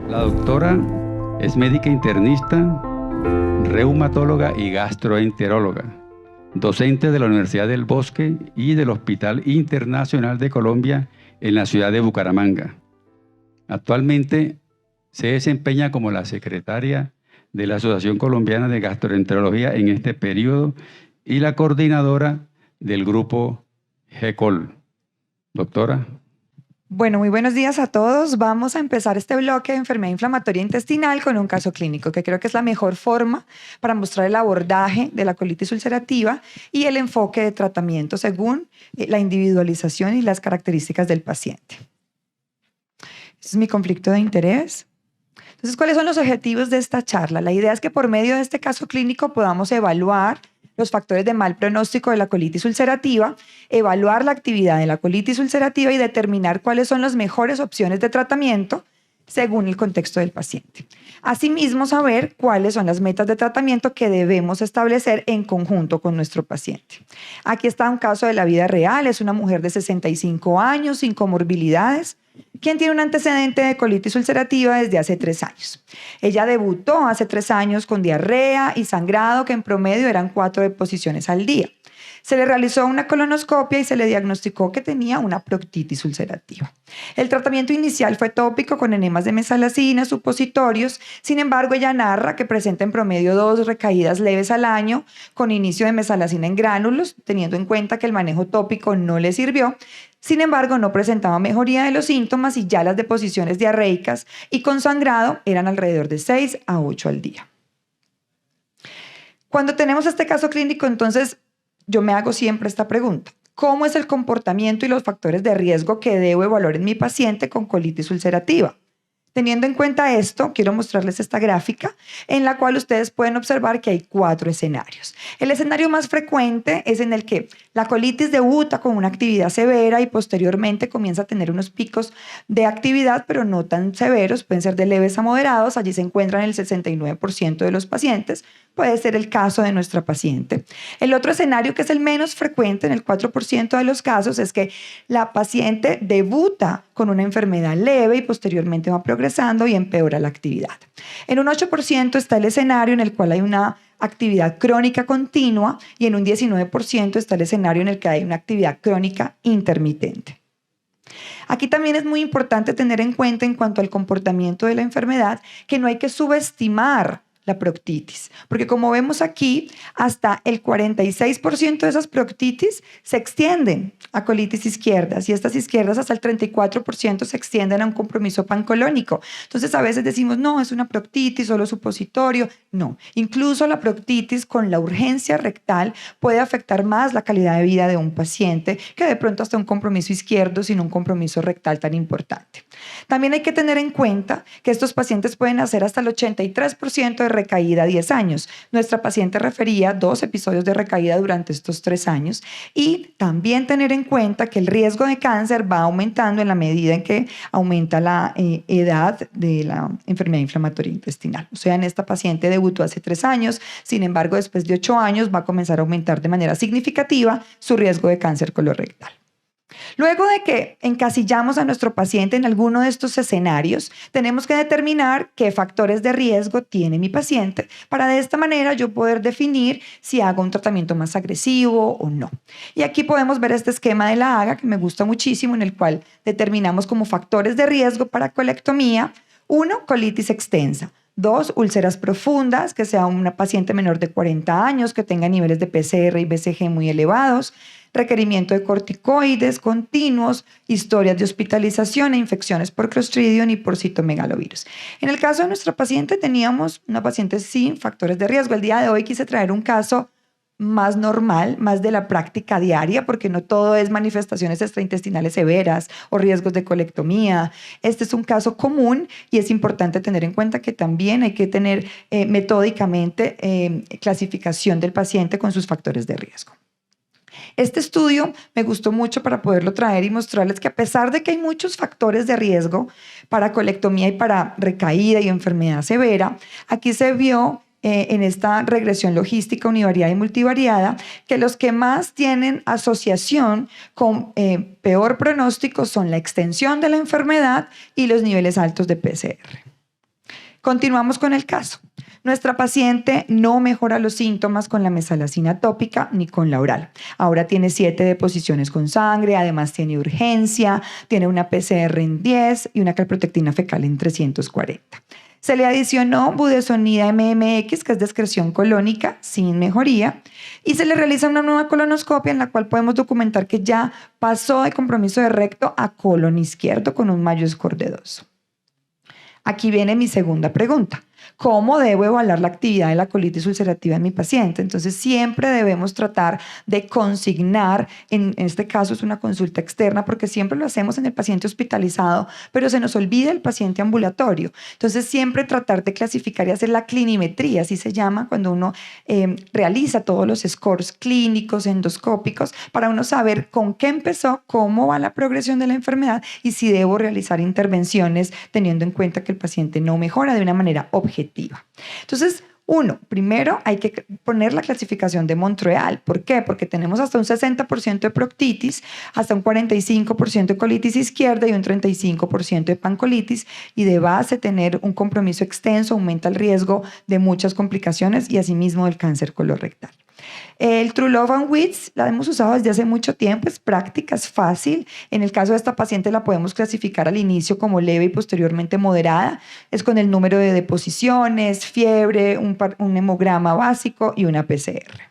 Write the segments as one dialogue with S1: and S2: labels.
S1: La doctora es médica internista, reumatóloga y gastroenteróloga, docente de la Universidad del Bosque y del Hospital Internacional de Colombia en la ciudad de Bucaramanga. Actualmente se desempeña como la secretaria de la Asociación Colombiana de Gastroenterología en este periodo y la coordinadora del grupo GECOL. Doctora.
S2: Bueno, muy buenos días a todos. Vamos a empezar este bloque de enfermedad inflamatoria intestinal con un caso clínico, que creo que es la mejor forma para mostrar el abordaje de la colitis ulcerativa y el enfoque de tratamiento según la individualización y las características del paciente. Este es mi conflicto de interés. Entonces, ¿cuáles son los objetivos de esta charla? La idea es que por medio de este caso clínico podamos evaluar los factores de mal pronóstico de la colitis ulcerativa, evaluar la actividad de la colitis ulcerativa y determinar cuáles son las mejores opciones de tratamiento según el contexto del paciente. Asimismo, saber cuáles son las metas de tratamiento que debemos establecer en conjunto con nuestro paciente. Aquí está un caso de la vida real. Es una mujer de 65 años, sin comorbilidades, quien tiene un antecedente de colitis ulcerativa desde hace 3 años. Ella debutó hace 3 años con diarrea y sangrado, que en promedio eran 4 deposiciones al día. Se le realizó una colonoscopia y se le diagnosticó que tenía una proctitis ulcerativa. El tratamiento inicial fue tópico con enemas de mesalazina, supositorios. Sin embargo, ella narra que presenta en promedio 2 recaídas leves al año con inicio de mesalazina en gránulos, teniendo en cuenta que el manejo tópico no le sirvió. Sin embargo, no presentaba mejoría de los síntomas y ya las deposiciones diarreicas y con sangrado eran alrededor de 6 a 8 al día. Cuando tenemos este caso clínico, entonces, yo me hago siempre esta pregunta: ¿cómo es el comportamiento y los factores de riesgo que debo evaluar en mi paciente con colitis ulcerativa? Teniendo en cuenta esto, quiero mostrarles esta gráfica en la cual ustedes pueden observar que hay 4 escenarios. El escenario más frecuente es en el que la colitis debuta con una actividad severa y posteriormente comienza a tener unos picos de actividad, pero no tan severos, pueden ser de leves a moderados. Allí se encuentran el 69% de los pacientes. Puede ser el caso de nuestra paciente. El otro escenario, que es el menos frecuente en el 4% de los casos, es que la paciente debuta con una enfermedad leve y posteriormente va progresando y empeora la actividad. En un 8% está el escenario en el cual hay una actividad crónica continua y en un 19% está el escenario en el que hay una actividad crónica intermitente. Aquí también es muy importante tener en cuenta, en cuanto al comportamiento de la enfermedad, que no hay que subestimar la proctitis, porque como vemos aquí, hasta el 46% de esas proctitis se extienden a colitis izquierdas y estas izquierdas hasta el 34% se extienden a un compromiso pancolónico. Entonces a veces decimos, no, es una proctitis, solo supositorio. No, incluso la proctitis con la urgencia rectal puede afectar más la calidad de vida de un paciente que de pronto hasta un compromiso izquierdo sin un compromiso rectal tan importante. También hay que tener en cuenta que estos pacientes pueden hacer hasta el 83% de recaída a 10 años. Nuestra paciente refería 2 episodios de recaída durante estos 3 años. Y también tener en cuenta que el riesgo de cáncer va aumentando en la medida en que aumenta la edad de la enfermedad inflamatoria intestinal. O sea, en esta paciente debutó hace 3 años, sin embargo, después de 8 años va a comenzar a aumentar de manera significativa su riesgo de cáncer colorectal. Luego de que encasillamos a nuestro paciente en alguno de estos escenarios, tenemos que determinar qué factores de riesgo tiene mi paciente para de esta manera yo poder definir si hago un tratamiento más agresivo o no. Y aquí podemos ver este esquema de la AGA, que me gusta muchísimo, en el cual determinamos como factores de riesgo para colectomía: 1, colitis extensa; 2, úlceras profundas, que sea una paciente menor de 40 años, que tenga niveles de PCR y BCG muy elevados; requerimiento de corticoides continuos; historias de hospitalización e infecciones por Clostridium y por citomegalovirus. En el caso de nuestra paciente, teníamos una paciente sin factores de riesgo. El día de hoy quise traer un caso más normal, más de la práctica diaria, porque no todo es manifestaciones extraintestinales severas o riesgos de colectomía. Este es un caso común y es importante tener en cuenta que también hay que tener metódicamente clasificación del paciente con sus factores de riesgo. Este estudio me gustó mucho para poderlo traer y mostrarles que, a pesar de que hay muchos factores de riesgo para colectomía y para recaída y enfermedad severa, aquí se vio en esta regresión logística univariada y multivariada que los que más tienen asociación con peor pronóstico son la extensión de la enfermedad y los niveles altos de PCR. Continuamos con el caso. Nuestra paciente no mejora los síntomas con la mesalazina tópica ni con la oral. Ahora tiene 7 deposiciones con sangre, además tiene urgencia, tiene una PCR en 10 y una calprotectina fecal en 340. Se le adicionó budesonida MMX, que es de excreción colónica, sin mejoría, y se le realiza una nueva colonoscopia en la cual podemos documentar que ya pasó de compromiso de recto a colon izquierdo con un Mayo Score de 2. Aquí viene mi segunda pregunta. ¿Cómo debo evaluar la actividad de la colitis ulcerativa en mi paciente? Entonces, siempre debemos tratar de consignar, en este caso es una consulta externa, porque siempre lo hacemos en el paciente hospitalizado, pero se nos olvida el paciente ambulatorio. Entonces, siempre tratar de clasificar y hacer la clinimetría, así se llama, cuando uno realiza todos los scores clínicos, endoscópicos, para uno saber con qué empezó, cómo va la progresión de la enfermedad y si debo realizar intervenciones teniendo en cuenta que el paciente no mejora de una manera objetiva. Entonces, primero hay que poner la clasificación de Montreal. ¿Por qué? Porque tenemos hasta un 60% de proctitis, hasta un 45% de colitis izquierda y un 35% de pancolitis, y de base tener un compromiso extenso aumenta el riesgo de muchas complicaciones y asimismo del cáncer colorectal. El True Love and Wits la hemos usado desde hace mucho tiempo, es práctica, es fácil. En el caso de esta paciente la podemos clasificar al inicio como leve y posteriormente moderada. Es con el número de deposiciones, fiebre, un hemograma básico y una PCR.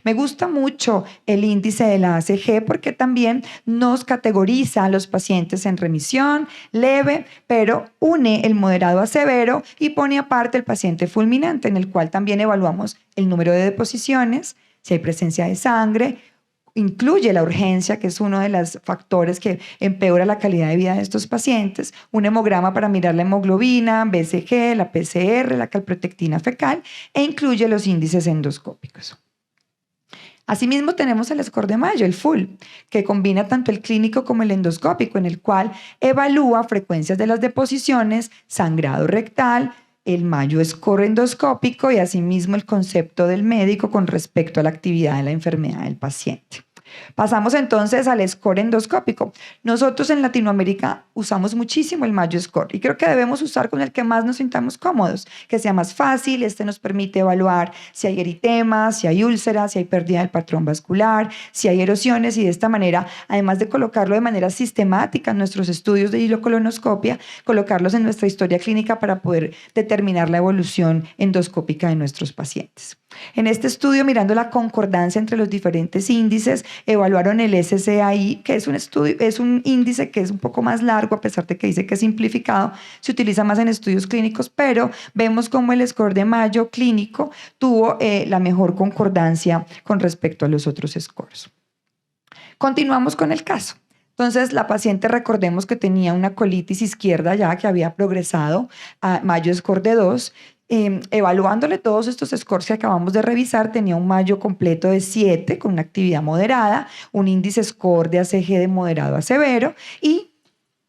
S2: Me gusta mucho el índice de la ACG porque también nos categoriza a los pacientes en remisión, leve, pero une el moderado a severo y pone aparte el paciente fulminante, en el cual también evaluamos el número de deposiciones, si hay presencia de sangre, incluye la urgencia, que es uno de los factores que empeora la calidad de vida de estos pacientes, un hemograma para mirar la hemoglobina, BCG, la PCR, la calprotectina fecal, e incluye los índices endoscópicos. Asimismo tenemos el score de Mayo, el full, que combina tanto el clínico como el endoscópico, en el cual evalúa frecuencias de las deposiciones, sangrado rectal, el Mayo Score endoscópico y asimismo el concepto del médico con respecto a la actividad de la enfermedad del paciente. Pasamos entonces al score endoscópico. Nosotros en Latinoamérica usamos muchísimo el Mayo Score y creo que debemos usar con el que más nos sintamos cómodos, que sea más fácil. Este nos permite evaluar si hay eritema, si hay úlceras, si hay pérdida del patrón vascular, si hay erosiones, y de esta manera, además de colocarlo de manera sistemática en nuestros estudios de hilocolonoscopia, colocarlos en nuestra historia clínica para poder determinar la evolución endoscópica de nuestros pacientes. En este estudio, mirando la concordancia entre los diferentes índices, evaluaron el SCAI, que es un índice que es un poco más largo, a pesar de que dice que es simplificado, se utiliza más en estudios clínicos, pero vemos cómo el score de Mayo clínico tuvo la mejor concordancia con respecto a los otros scores. Continuamos con el caso. Entonces, la paciente, recordemos que tenía una colitis izquierda ya que había progresado a Mayo Score de 2. Evaluándole todos estos scores que acabamos de revisar, tenía un Mayo completo de 7 con una actividad moderada, un índice score de ACG de moderado a severo y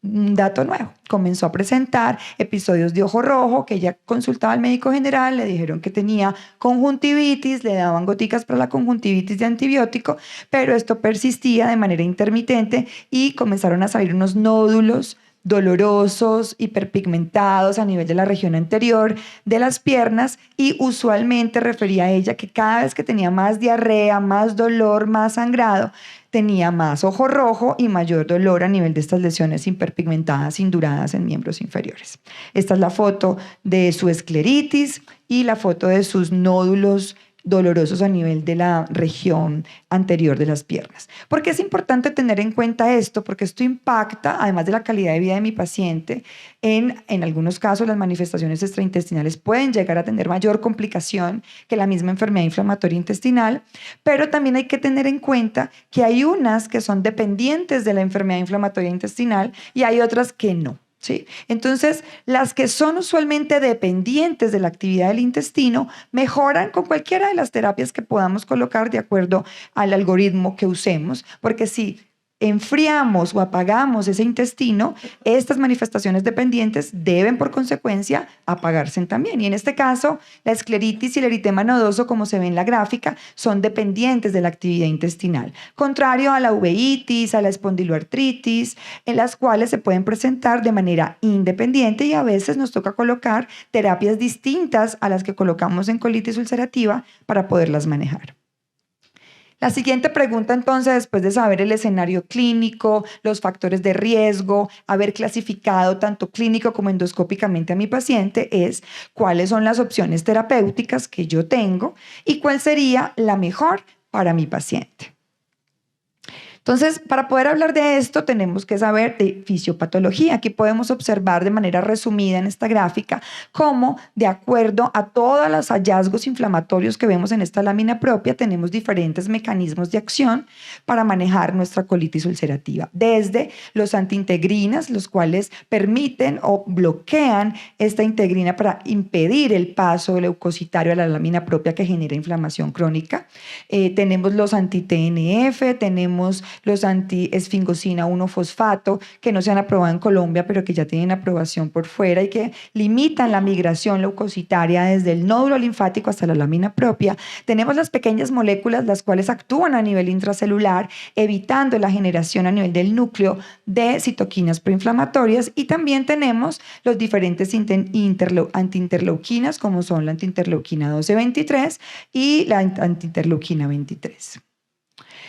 S2: un dato nuevo. Comenzó a presentar episodios de ojo rojo, que ella consultaba al médico general, le dijeron que tenía conjuntivitis, le daban goticas para la conjuntivitis de antibiótico, pero esto persistía de manera intermitente y comenzaron a salir unos nódulos dolorosos, hiperpigmentados a nivel de la región anterior de las piernas, y usualmente refería a ella que cada vez que tenía más diarrea, más dolor, más sangrado, tenía más ojo rojo y mayor dolor a nivel de estas lesiones hiperpigmentadas induradas en miembros inferiores. Esta es la foto de su escleritis y la foto de sus nódulos dolorosos a nivel de la región anterior de las piernas. ¿Por qué es importante tener en cuenta esto? Porque esto impacta, además de la calidad de vida de mi paciente, en algunos casos las manifestaciones extraintestinales pueden llegar a tener mayor complicación que la misma enfermedad inflamatoria intestinal, pero también hay que tener en cuenta que hay unas que son dependientes de la enfermedad inflamatoria intestinal y hay otras que no. ¿Sí? Entonces, las que son usualmente dependientes de la actividad del intestino mejoran con cualquiera de las terapias que podamos colocar de acuerdo al algoritmo que usemos, porque si enfriamos o apagamos ese intestino, estas manifestaciones dependientes deben por consecuencia apagarse también. Y en este caso, la escleritis y el eritema nodoso, como se ve en la gráfica, son dependientes de la actividad intestinal, contrario a la uveitis, a la espondiloartritis, en las cuales se pueden presentar de manera independiente y a veces nos toca colocar terapias distintas a las que colocamos en colitis ulcerativa para poderlas manejar. La siguiente pregunta entonces, después de saber el escenario clínico, los factores de riesgo, haber clasificado tanto clínico como endoscópicamente a mi paciente, es cuáles son las opciones terapéuticas que yo tengo y cuál sería la mejor para mi paciente. Entonces, para poder hablar de esto, tenemos que saber de fisiopatología. Aquí podemos observar de manera resumida en esta gráfica cómo, de acuerdo a todos los hallazgos inflamatorios que vemos en esta lámina propia, tenemos diferentes mecanismos de acción para manejar nuestra colitis ulcerativa. Desde los antiintegrinas, los cuales permiten o bloquean esta integrina para impedir el paso leucocitario a la lámina propia que genera inflamación crónica. Tenemos los anti-TNF, tenemos los anti-esfingosina 1-fosfato, que no se han aprobado en Colombia, pero que ya tienen aprobación por fuera y que limitan la migración leucocitaria desde el nódulo linfático hasta la lámina propia. Tenemos las pequeñas moléculas, las cuales actúan a nivel intracelular, evitando la generación a nivel del núcleo de citoquinas proinflamatorias, y también tenemos los diferentes antiinterleuquinas, como son la antiinterleuquina 12-23 y la antiinterleuquina 23.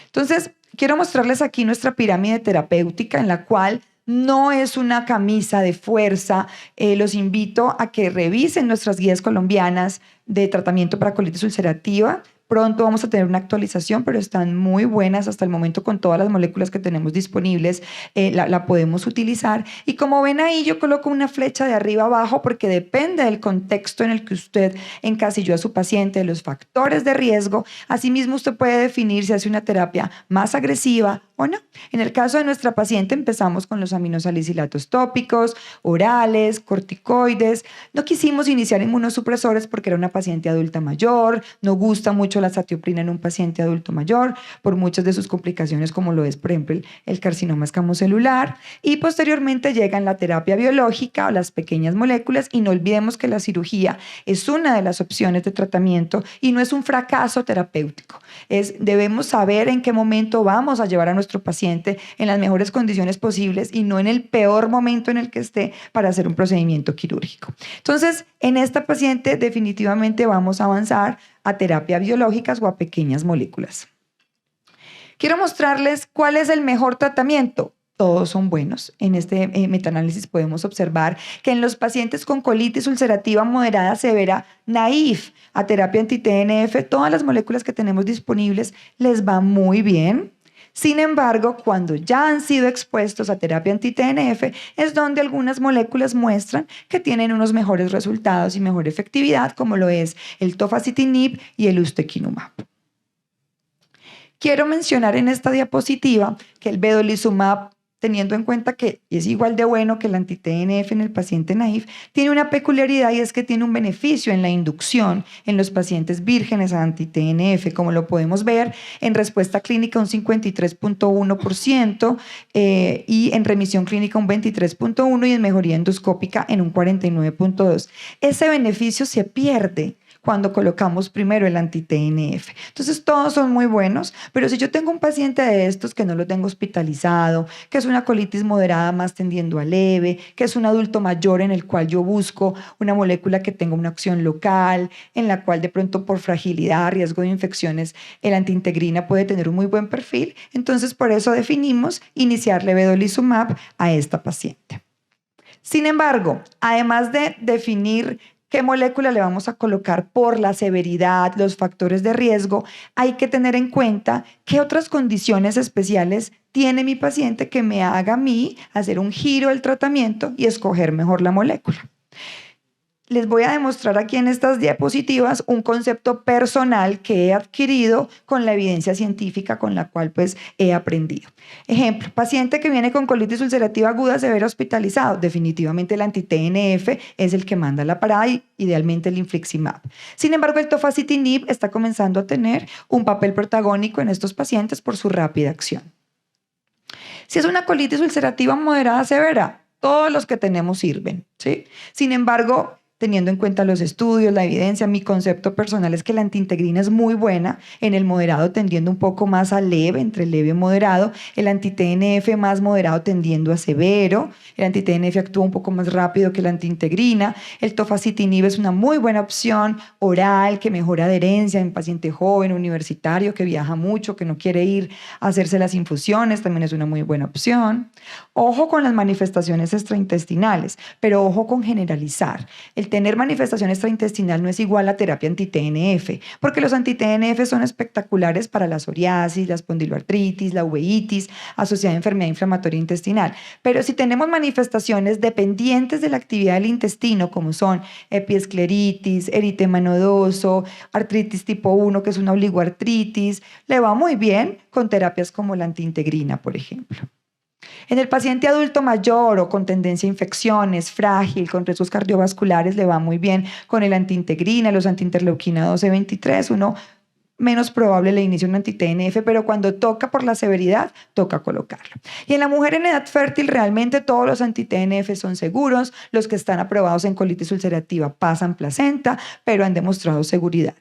S2: Entonces, quiero mostrarles aquí nuestra pirámide terapéutica, en la cual no es una camisa de fuerza. Los invito a que revisen nuestras guías colombianas de tratamiento para colitis ulcerativa. Pronto vamos a tener una actualización, pero están muy buenas hasta el momento con todas las moléculas que tenemos disponibles. La podemos utilizar. Y como ven ahí, yo coloco una flecha de arriba abajo porque depende del contexto en el que usted encasilló a su paciente, de los factores de riesgo. Asimismo, usted puede definir si hace una terapia más agresiva o no. En el caso de nuestra paciente, empezamos con los aminosalicilatos tópicos, orales, corticoides. No quisimos iniciar inmunosupresores porque era una paciente adulta mayor, no gusta mucho la satioprina en un paciente adulto mayor por muchas de sus complicaciones, como lo es, por ejemplo, el carcinoma escamocelular. Y posteriormente llegan la terapia biológica o las pequeñas moléculas, y no olvidemos que la cirugía es una de las opciones de tratamiento y no es un fracaso terapéutico. Debemos saber en qué momento vamos a llevar a nuestro paciente en las mejores condiciones posibles y no en el peor momento en el que esté para hacer un procedimiento quirúrgico. Entonces, en esta paciente definitivamente vamos a avanzar a terapias biológicas o a pequeñas moléculas. Quiero mostrarles cuál es el mejor tratamiento. Todos son buenos. En este metaanálisis podemos observar que en los pacientes con colitis ulcerativa moderada severa naïf a terapia anti-TNF, todas las moléculas que tenemos disponibles les va muy bien. Sin embargo, cuando ya han sido expuestos a terapia anti-TNF, es donde algunas moléculas muestran que tienen unos mejores resultados y mejor efectividad, como lo es el tofacitinib y el ustekinumab. Quiero mencionar en esta diapositiva que el vedolizumab, teniendo en cuenta que es igual de bueno que el anti-TNF en el paciente naïf, tiene una peculiaridad, y es que tiene un beneficio en la inducción en los pacientes vírgenes a anti-TNF, como lo podemos ver en respuesta clínica un 53.1% y en remisión clínica un 23.1% y en mejoría endoscópica en un 49.2%. Ese beneficio se pierde cuando colocamos primero el anti-TNF. Entonces, todos son muy buenos, pero si yo tengo un paciente de estos que no lo tengo hospitalizado, que es una colitis moderada más tendiendo a leve, que es un adulto mayor en el cual yo busco una molécula que tenga una acción local, en la cual de pronto por fragilidad, riesgo de infecciones, el antiintegrina puede tener un muy buen perfil, entonces por eso definimos iniciarle vedolizumab a esta paciente. Sin embargo, además de definir qué molécula le vamos a colocar por la severidad, los factores de riesgo, hay que tener en cuenta qué otras condiciones especiales tiene mi paciente que me haga a mí hacer un giro del tratamiento y escoger mejor la molécula. Les voy a demostrar aquí en estas diapositivas un concepto personal que he adquirido con la evidencia científica con la cual pues he aprendido. Ejemplo, paciente que viene con colitis ulcerativa aguda severa hospitalizado. Definitivamente el anti-TNF es el que manda la parada y idealmente el infliximab. Sin embargo, el tofacitinib está comenzando a tener un papel protagónico en estos pacientes por su rápida acción. Si es una colitis ulcerativa moderada severa, todos los que tenemos sirven, ¿sí? Sin embargo, teniendo en cuenta los estudios, la evidencia, mi concepto personal es que la antiintegrina es muy buena en el moderado, tendiendo un poco más a leve, entre leve y moderado, el anti-TNF más moderado tendiendo a severo, el anti-TNF actúa un poco más rápido que la antiintegrina, el tofacitinib es una muy buena opción oral que mejora adherencia en paciente joven, universitario, que viaja mucho, que no quiere ir a hacerse las infusiones, también es una muy buena opción. Ojo con las manifestaciones extraintestinales, pero ojo con generalizar. El tener manifestación extraintestinal no es igual a terapia anti-TNF, porque los anti-TNF son espectaculares para la psoriasis, la espondiloartritis, la uveitis, asociada a enfermedad inflamatoria intestinal. Pero si tenemos manifestaciones dependientes de la actividad del intestino, como son epiescleritis, eritema nodoso, artritis tipo 1, que es una oligoartritis, le va muy bien con terapias como la antiintegrina, por ejemplo. En el paciente adulto mayor o con tendencia a infecciones, frágil, con riesgos cardiovasculares, le va muy bien con el antiintegrina, los antiinterleuquina 12-23, uno menos probable le inicia un anti-TNF, pero cuando toca por la severidad, toca colocarlo. Y en la mujer en edad fértil, realmente todos los anti-TNF son seguros, los que están aprobados en colitis ulcerativa pasan placenta, pero han demostrado seguridad.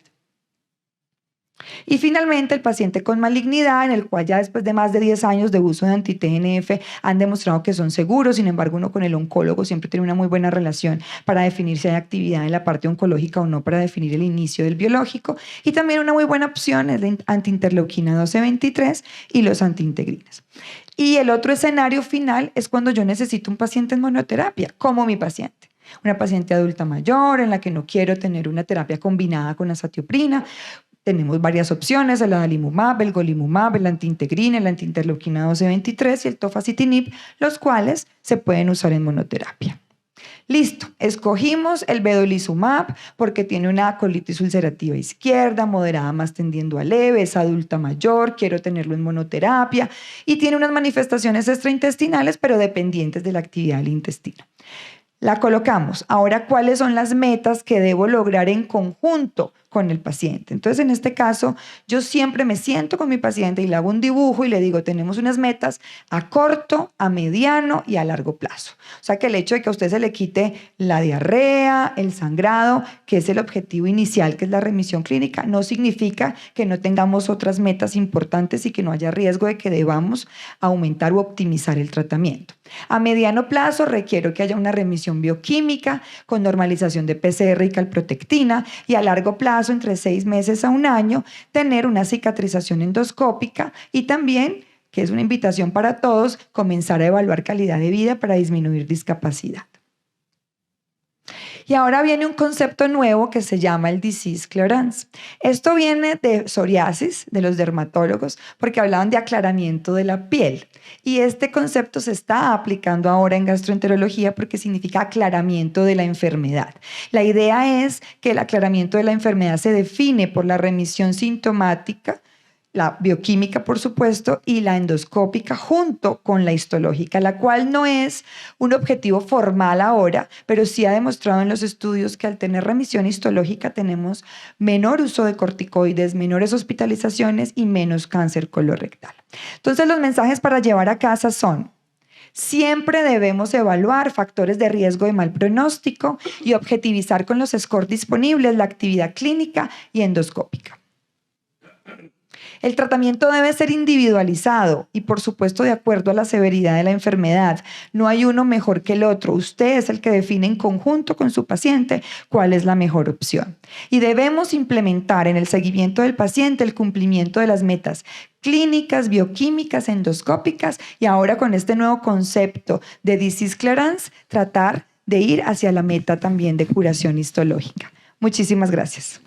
S2: Y finalmente el paciente con malignidad, en el cual ya después de más de 10 años de uso de anti-TNF han demostrado que son seguros, sin embargo uno con el oncólogo siempre tiene una muy buena relación para definir si hay actividad en la parte oncológica o no, para definir el inicio del biológico. Y también una muy buena opción es la antiinterleuquina 12-23 y los antiintegrinas. Y el otro escenario final es cuando yo necesito un paciente en monoterapia, como mi paciente. Una paciente adulta mayor en la que no quiero tener una terapia combinada con azatioprina. Tenemos varias opciones, el adalimumab, el golimumab, el antiintegrina, el antiinterleuquina 12-23 y el tofacitinib, los cuales se pueden usar en monoterapia. Listo, escogimos el vedolizumab porque tiene una colitis ulcerativa izquierda, moderada más tendiendo a leve, es adulta mayor, quiero tenerlo en monoterapia y tiene unas manifestaciones extraintestinales pero dependientes de la actividad del intestino. La colocamos. Ahora, ¿cuáles son las metas que debo lograr en conjunto con el paciente? Entonces, en este caso, yo siempre me siento con mi paciente y le hago un dibujo y le digo, tenemos unas metas a corto, a mediano y a largo plazo. O sea, que el hecho de que a usted se le quite la diarrea, el sangrado, que es el objetivo inicial, que es la remisión clínica, no significa que no tengamos otras metas importantes y que no haya riesgo de que debamos aumentar o optimizar el tratamiento. A mediano plazo requiero que haya una remisión bioquímica con normalización de PCR y calprotectina, y a largo plazo, entre 6 meses a 1 año, tener una cicatrización endoscópica y también, que es una invitación para todos, comenzar a evaluar calidad de vida para disminuir discapacidad. Y ahora viene un concepto nuevo que se llama el disease clearance. Esto viene de psoriasis, de los dermatólogos, porque hablaban de aclaramiento de la piel. Y este concepto se está aplicando ahora en gastroenterología porque significa aclaramiento de la enfermedad. La idea es que el aclaramiento de la enfermedad se define por la remisión sintomática, la bioquímica, por supuesto, y la endoscópica junto con la histológica, la cual no es un objetivo formal ahora, pero sí ha demostrado en los estudios que al tener remisión histológica tenemos menor uso de corticoides, menores hospitalizaciones y menos cáncer colorectal. Entonces, los mensajes para llevar a casa son: siempre debemos evaluar factores de riesgo de mal pronóstico y objetivizar con los scores disponibles la actividad clínica y endoscópica. El tratamiento debe ser individualizado y, por supuesto, de acuerdo a la severidad de la enfermedad. No hay uno mejor que el otro. Usted es el que define en conjunto con su paciente cuál es la mejor opción. Y debemos implementar en el seguimiento del paciente el cumplimiento de las metas clínicas, bioquímicas, endoscópicas y ahora con este nuevo concepto de disease clearance, tratar de ir hacia la meta también de curación histológica. Muchísimas gracias.